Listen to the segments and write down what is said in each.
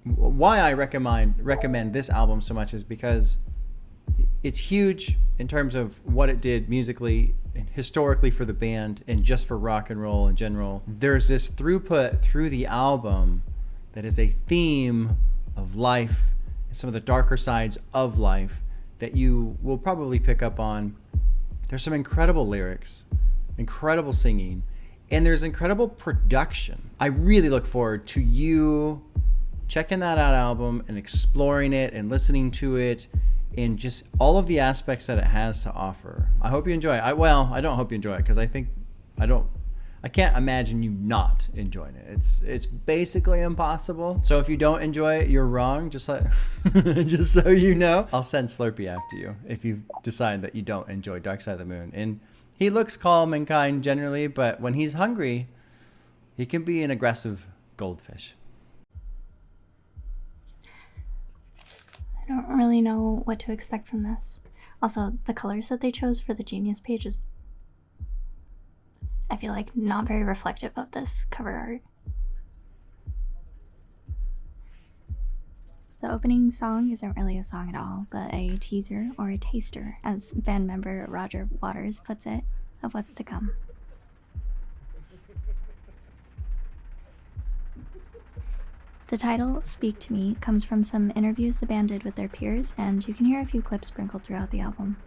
why I recommend this album so much is because it's huge in terms of what it did musically and historically for the band and just for rock and roll in general. There's this throughput through the album that is a theme of life and some of the darker sides of life that you will probably pick up on. There's some incredible lyrics, incredible singing, and there's incredible production. I really look forward to you checking that out album and exploring it and listening to it and just all of the aspects that it has to offer. I hope you enjoy it. I don't hope you enjoy it because I can't imagine you not enjoying it. It's basically impossible. So if you don't enjoy it, you're wrong. Just so you know, I'll send Slurpee after you if you decide that you don't enjoy Dark Side of the Moon. And he looks calm and kind generally, but when he's hungry, he can be an aggressive goldfish. I don't really know what to expect from this. Also, the colors that they chose for the Genius page is, I feel like, not very reflective of this cover art. The opening song isn't really a song at all, but a teaser or a taster, as band member Roger Waters puts it, of what's to come. The title, Speak to Me, comes from some interviews the band did with their peers, and you can hear a few clips sprinkled throughout the album.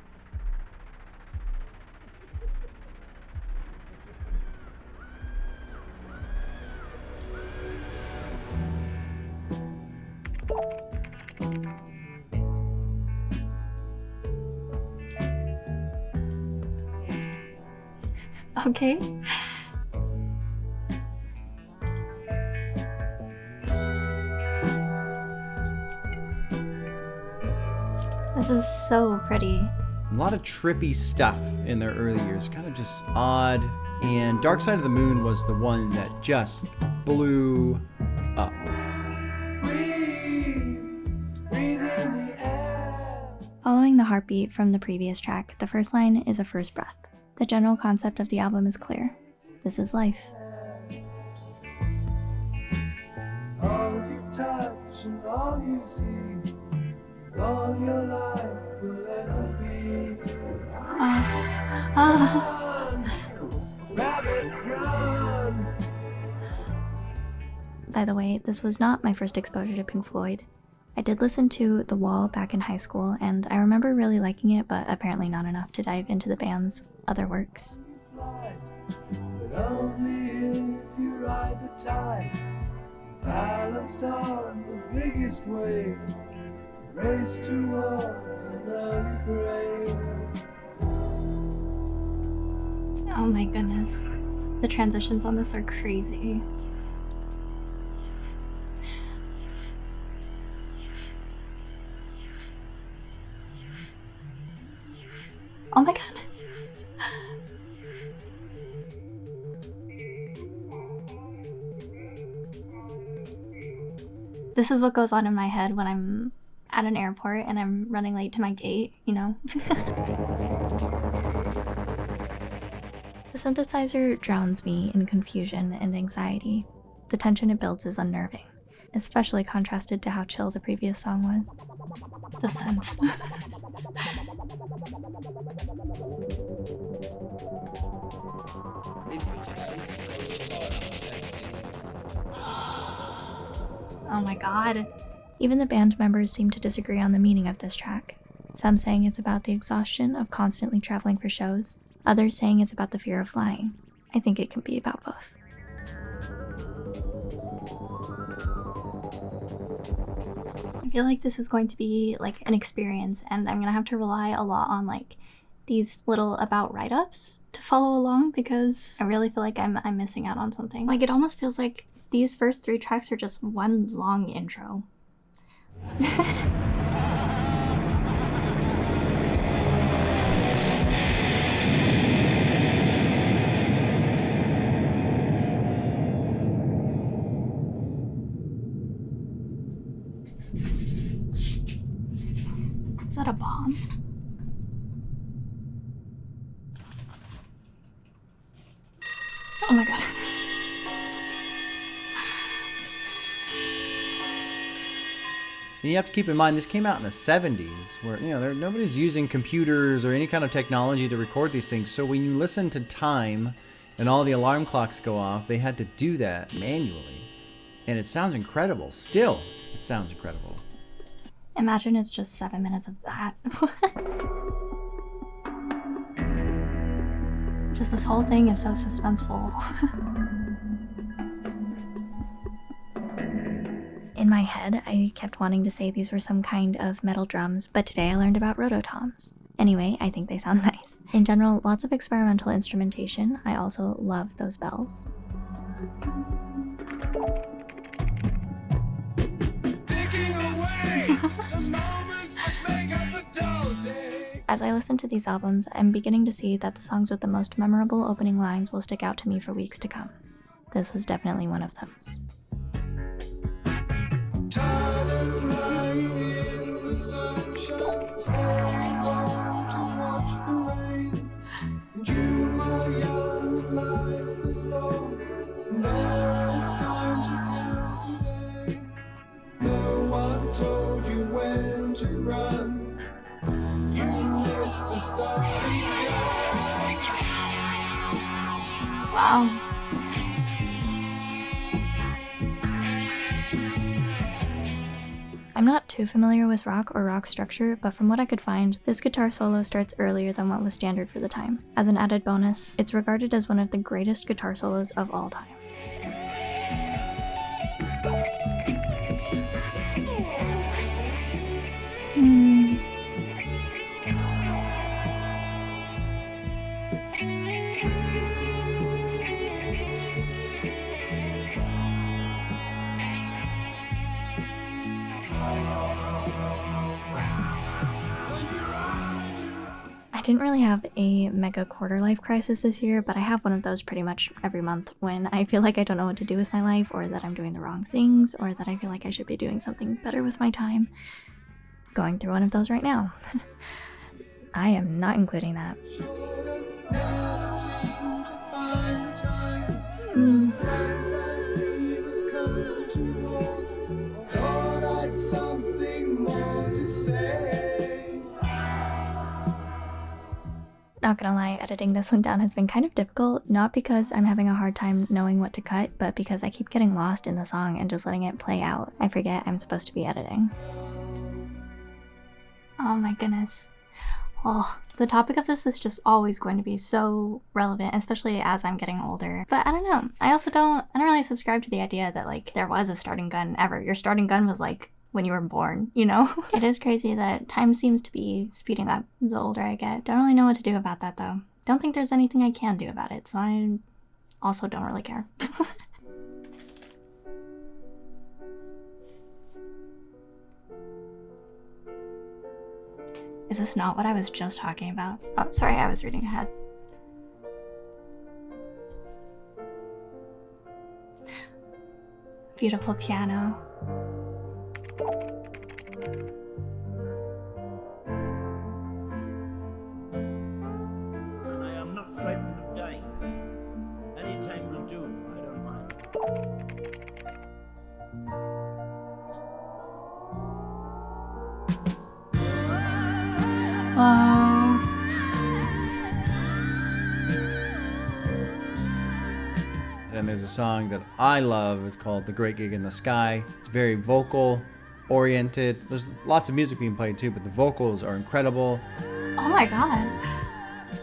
Okay. This is so pretty. A lot of trippy stuff in their early years, kind of just odd. And Dark Side of the Moon was the one that just blew up. Following the heartbeat from the previous track, the first line is a first breath. The general concept of the album is clear. This is life. All you touch and all you see is all your life will ever be. Rabbit, run. By the way, this was not my first exposure to Pink Floyd. I did listen to The Wall back in high school, and I remember really liking it, but apparently not enough to dive into the band's other works. Fly, but only if you ride the tide, balanced on the biggest wave, race towards another grave. Oh my goodness. The transitions on this are crazy. Oh my god. This is what goes on in my head when I'm at an airport and I'm running late to my gate, you know? The synthesizer drowns me in confusion and anxiety. The tension it builds is unnerving, especially contrasted to how chill the previous song was. The synths. Oh my god. Even the band members seem to disagree on the meaning of this track. Some saying it's about the exhaustion of constantly traveling for shows, others saying it's about the fear of flying. I think it can be about both. I feel like this is going to be like an experience, and I'm gonna have to rely a lot on like these little about write-ups to follow along because I really feel like I'm missing out on something. Like, it almost feels like these first 3 tracks are just one long intro. Is that a bomb? Oh my god. And you have to keep in mind, this came out in the 70s, where, you know, nobody's using computers or any kind of technology to record these things. So when you listen to time and all the alarm clocks go off, they had to do that manually. And it sounds incredible. Still, it sounds incredible. Imagine it's just 7 minutes of that. Just this whole thing is so suspenseful. In my head, I kept wanting to say these were some kind of metal drums, but today I learned about rototoms. Anyway, I think they sound nice. In general, lots of experimental instrumentation. I also love those bells. As I listen to these albums, I'm beginning to see that the songs with the most memorable opening lines will stick out to me for weeks to come. This was definitely one of those. Wow. I'm not too familiar with rock or rock structure, but from what I could find, this guitar solo starts earlier than what was standard for the time. As an added bonus, it's regarded as one of the greatest guitar solos of all time. I didn't really have a mega quarter life crisis this year, but I have one of those pretty much every month when I feel like I don't know what to do with my life, or that I'm doing the wrong things, or that I feel like I should be doing something better with my time. Going through one of those right now. I am not including that. Not gonna lie, editing this one down has been kind of difficult, not because I'm having a hard time knowing what to cut, but because I keep getting lost in the song and just letting it play out. I forget I'm supposed to be editing. Oh my goodness. Oh, the topic of this is just always going to be so relevant, especially as I'm getting older. But I don't know. I don't really subscribe to the idea that like there was a starting gun ever. Your starting gun was like when you were born, you know? It is crazy that time seems to be speeding up the older I get. Don't really know what to do about that though. Don't think there's anything I can do about it, so I also don't really care. Is this not what I was just talking about? Oh, sorry, I was reading ahead. Beautiful piano. And I am not frightened of dying. Any time will do, I don't mind. Wow. And there's a song that I love. It's called The Great Gig in the Sky. It's very vocal oriented. There's lots of music being played too, but the vocals are incredible. Oh my god.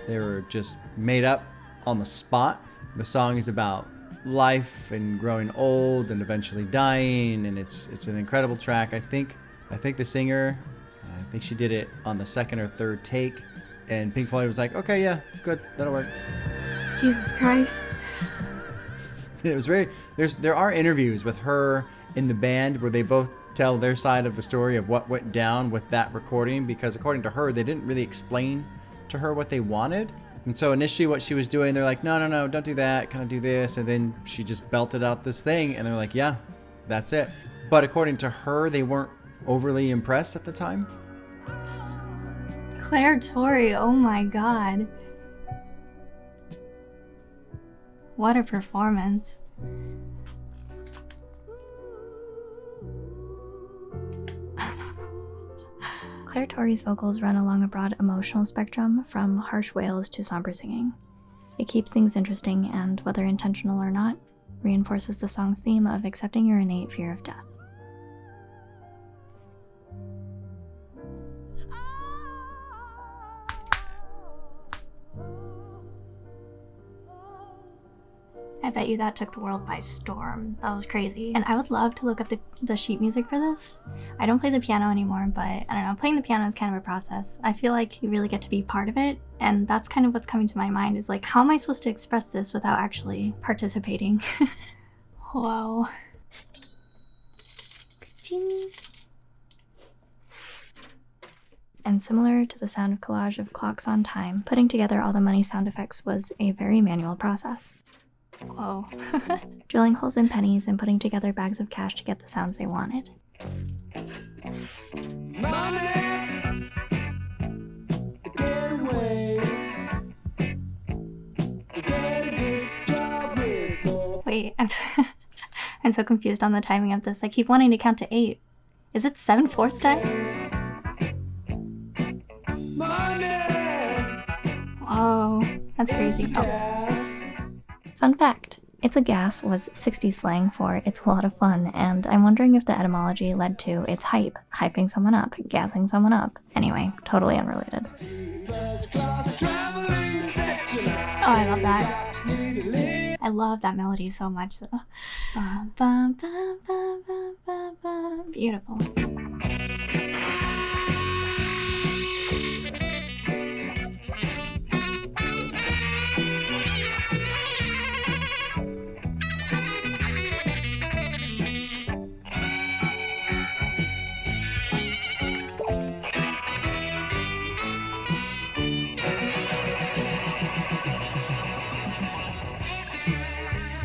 They were just made up on the spot. The song is about life and growing old and eventually dying, and it's an incredible track. I think the singer, I think she did it on the second or third take, and Pink Floyd was like, okay, yeah, good, that'll work. Jesus Christ. It was there are interviews with her in the band where they both tell their side of the story of what went down with that recording, because according to her, they didn't really explain to her what they wanted. And so initially what she was doing, they're like, no, don't do that, kind of do this. And then she just belted out this thing, and they're like, yeah, that's it. But according to her, they weren't overly impressed at the time. Claire Torrey, oh my god. What a performance. Claire Torrey's vocals run along a broad emotional spectrum, from harsh wails to somber singing. It keeps things interesting and, whether intentional or not, reinforces the song's theme of accepting your innate fear of death. I bet you that took the world by storm. That was crazy. And I would love to look up the sheet music for this. I don't play the piano anymore, but I don't know, playing the piano is kind of a process. I feel like you really get to be part of it, and that's kind of what's coming to my mind is like, how am I supposed to express this without actually participating? Whoa. Ching. And similar to the sound collage of clocks on time, putting together all the money sound effects was a very manual process. Whoa. Drilling holes in pennies and putting together bags of cash to get the sounds they wanted. Wait, I'm so confused on the timing of this. I keep wanting to count to 8. Is it 7/4 time? Whoa, that's crazy. Oh. Fun fact, "It's a gas" was 60s slang for "it's a lot of fun," and I'm wondering if the etymology led to "it's hype," hyping someone up, gassing someone up. Anyway, totally unrelated. Oh, I love that. I love that melody so much though. Bum, bum, bum, bum, bum, bum, bum. Beautiful.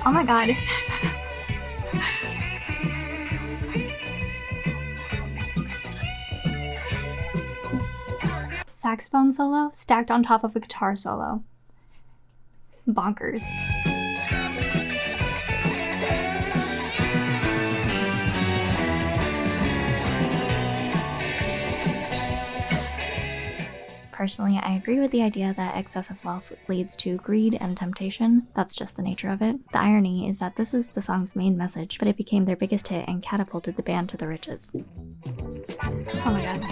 Oh my god. Saxophone solo stacked on top of a guitar solo. Bonkers. Personally, I agree with the idea that excessive wealth leads to greed and temptation. That's just the nature of it. The irony is that this is the song's main message, but it became their biggest hit and catapulted the band to the riches. Oh my god.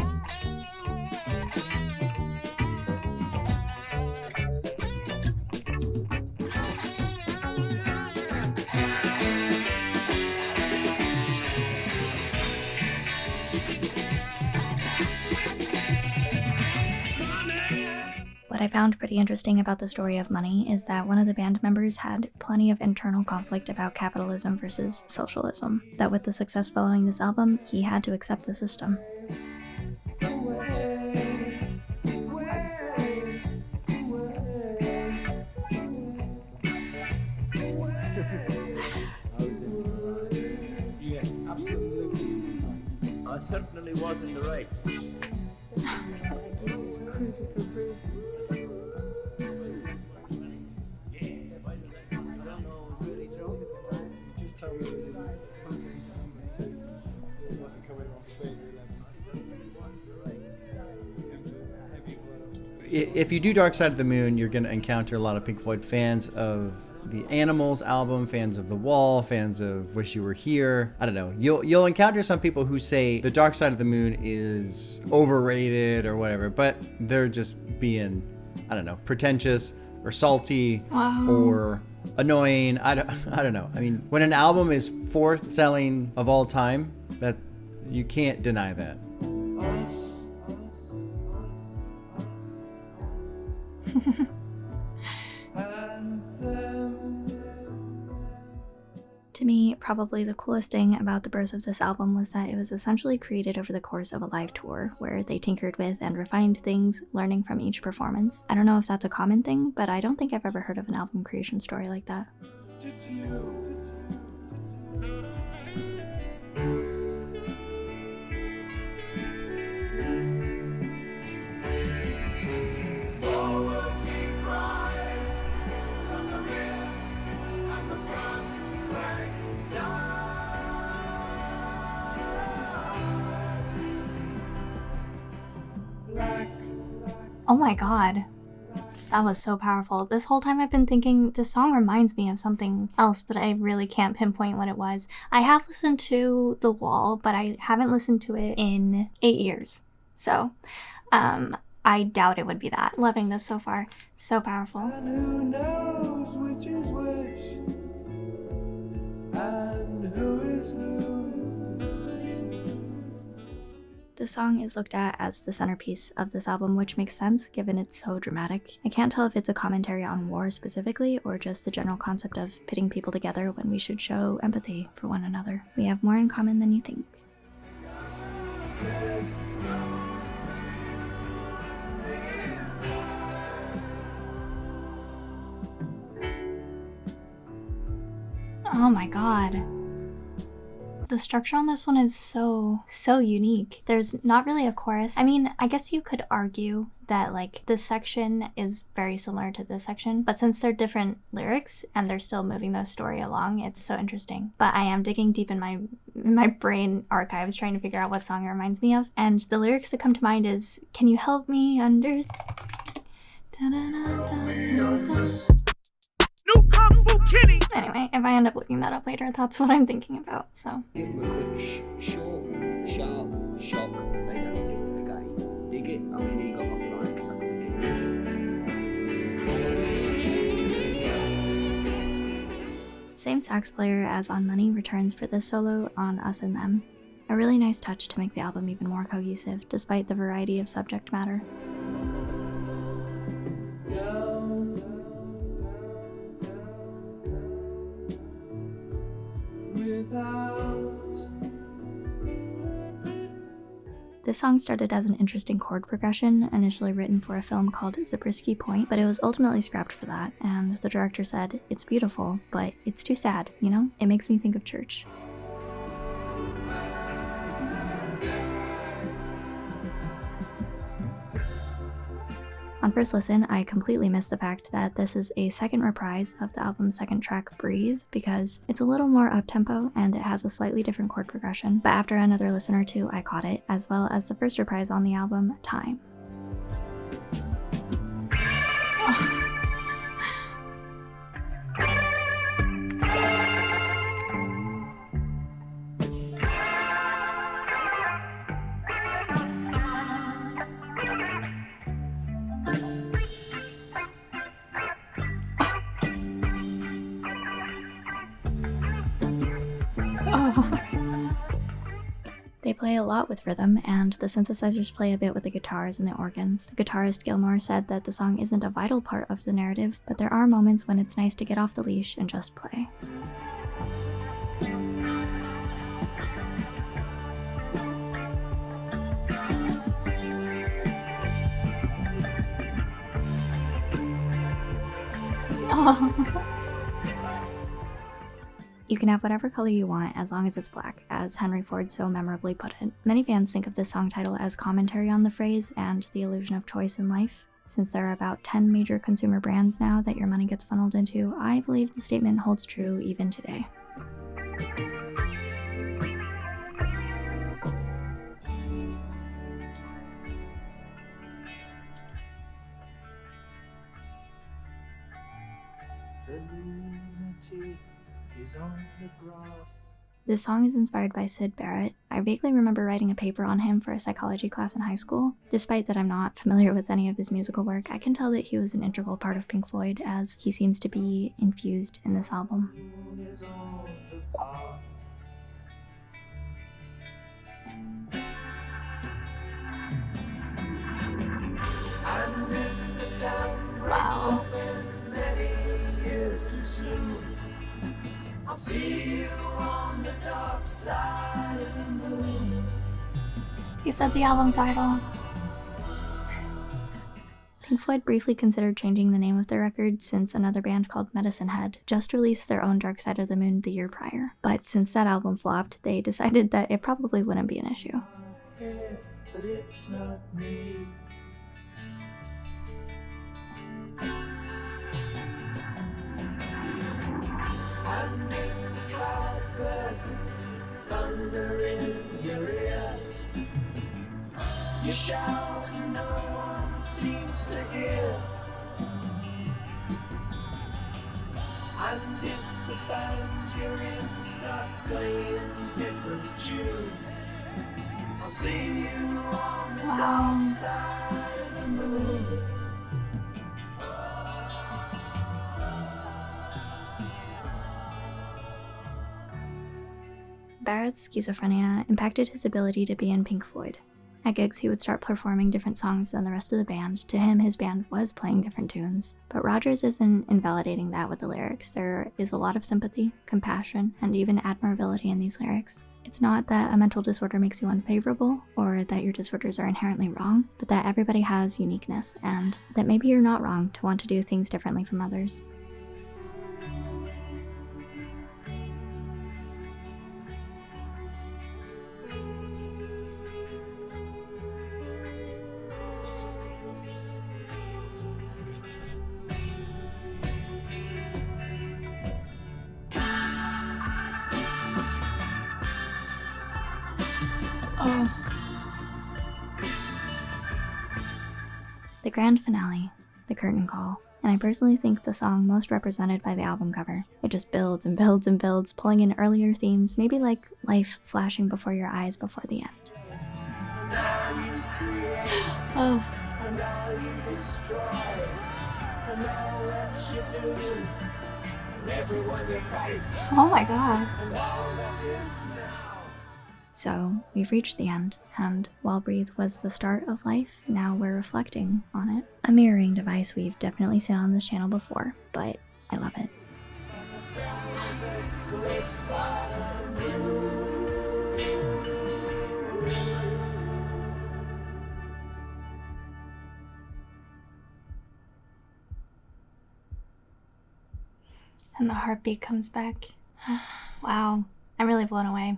What I found pretty interesting about the story of Money is that one of the band members had plenty of internal conflict about capitalism versus socialism, that with the success following this album, he had to accept the system. Yes, absolutely. I certainly was in the right. If you do Dark Side of the Moon, you're going to encounter a lot of Pink Floyd fans of the Animals album, fans of The Wall, fans of Wish You Were Here. I don't know. You'll encounter some people who say the Dark Side of the Moon is overrated or whatever, but they're just being, I don't know, pretentious or salty or annoying. I don't know. I mean, when an album is 4th selling of all time, that you can't deny that. To me, probably the coolest thing about the birth of this album was that it was essentially created over the course of a live tour, where they tinkered with and refined things, learning from each performance. I don't know if that's a common thing, but I don't think I've ever heard of an album creation story like that. Oh my god. That was so powerful. This whole time I've been thinking this song reminds me of something else, but I really can't pinpoint what it was. I have listened to The Wall, but I haven't listened to it in 8 years. So, I doubt it would be that. Loving this so far. So powerful. And who knows which is which, and who is who. The song is looked at as the centerpiece of this album, which makes sense given it's so dramatic. I can't tell if it's a commentary on war specifically, or just the general concept of pitting people together when we should show empathy for one another. We have more in common than you think. Oh my god. The structure on this one is so unique. There's not really a chorus. I mean, I guess you could argue that like this section is very similar to this section, but since they're different lyrics and they're still moving the story along, it's so interesting. But I am digging deep in my brain archives trying to figure out what song it reminds me of, and the lyrics that come to mind is, "Can you help me under?" Anyway, if I end up looking that up later, that's what I'm thinking about, so. Give them a quick, short, sharp shock. They don't get it, okay? Dig it? I mean, he got off like something. Same sax player as on Money returns for this solo on Us and Them. A really nice touch to make the album even more cohesive, despite the variety of subject matter. This song started as an interesting chord progression, initially written for a film called Zabriskie Point, but it was ultimately scrapped for that, and the director said, "It's beautiful, but it's too sad, you know? It makes me think of church." On first listen, I completely missed the fact that this is a second reprise of the album's second track, Breathe, because it's a little more up-tempo and it has a slightly different chord progression, but after another listen or two, I caught it, as well as the first reprise on the album, Time. They play a lot with rhythm, and the synthesizers play a bit with the guitars and the organs. Guitarist Gilmore said that the song isn't a vital part of the narrative, but there are moments when it's nice to get off the leash and just play. Oh. You can have whatever color you want as long as it's black, as Henry Ford so memorably put it. Many fans think of this song title as commentary on the phrase and the illusion of choice in life. Since there are about 10 major consumer brands now that your money gets funneled into, I believe the statement holds true even today. The lunatic is on the grass. This song is inspired by Syd Barrett. I vaguely remember writing a paper on him for a psychology class in high school. Despite that I'm not familiar with any of his musical work, I can tell that he was an integral part of Pink Floyd, as he seems to be infused in this album. Moon is on the path. And if the dam breaks open many years too soon, I'll see you on the dark side of the moon. He said the album title. Pink Floyd briefly considered changing the name of their record since another band called Medicine Head just released their own Dark Side of the Moon the year prior. But since that album flopped, they decided that it probably wouldn't be an issue. But it's not me. And if the cloud bursts, thunder in your ear, you shout, no one seems wants to hear. And if the band you're in starts playing different tunes, I'll see you on the Wow. dark side of the moon. Barrett's schizophrenia impacted his ability to be in Pink Floyd. At gigs, he would start performing different songs than the rest of the band. To him, his band was playing different tunes. But Rogers isn't invalidating that with the lyrics. There is a lot of sympathy, compassion, and even admirability in these lyrics. It's not that a mental disorder makes you unfavorable, or that your disorders are inherently wrong, but that everybody has uniqueness, and that maybe you're not wrong to want to do things differently from others. Oh. The grand finale, the curtain call, and I personally think the song most represented by the album cover. It just builds and builds and builds, pulling in earlier themes, maybe like life flashing before your eyes before the end. Oh. And all you destroy, and all that you do, and everyone you fight, Oh my god. and all that is now. So, we've reached the end, and while Breathe was the start of life, now we're reflecting on it. A mirroring device we've definitely seen on this channel before, but I love it. The sun is a great spot on you. And the heartbeat comes back. Wow, I'm really blown away.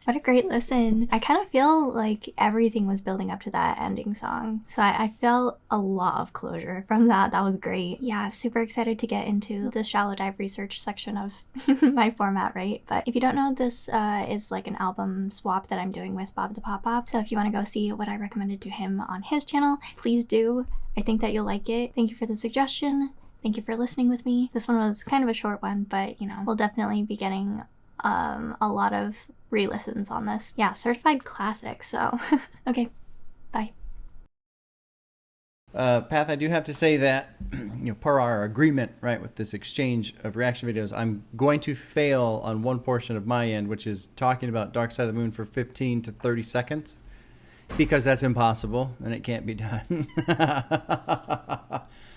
What a great listen. I kind of feel like everything was building up to that ending song. So I felt a lot of closure from that. That was great. Yeah, super excited to get into the shallow dive research section of my format, right? But if you don't know, this is like an album swap that I'm doing with Bob the Pop Pop. So if you want to go see what I recommended to him on his channel, please do. I think that you'll like it. Thank you for the suggestion. Thank you for listening with me. This one was kind of a short one, but you know, we'll definitely be getting a lot of re-listens on this. Yeah, certified classic, so okay, bye. Path, I do have to say that, per our agreement, right, with this exchange of reaction videos, I'm going to fail on one portion of my end, which is talking about Dark Side of the Moon for 15 to 30 seconds, because that's impossible and it can't be done.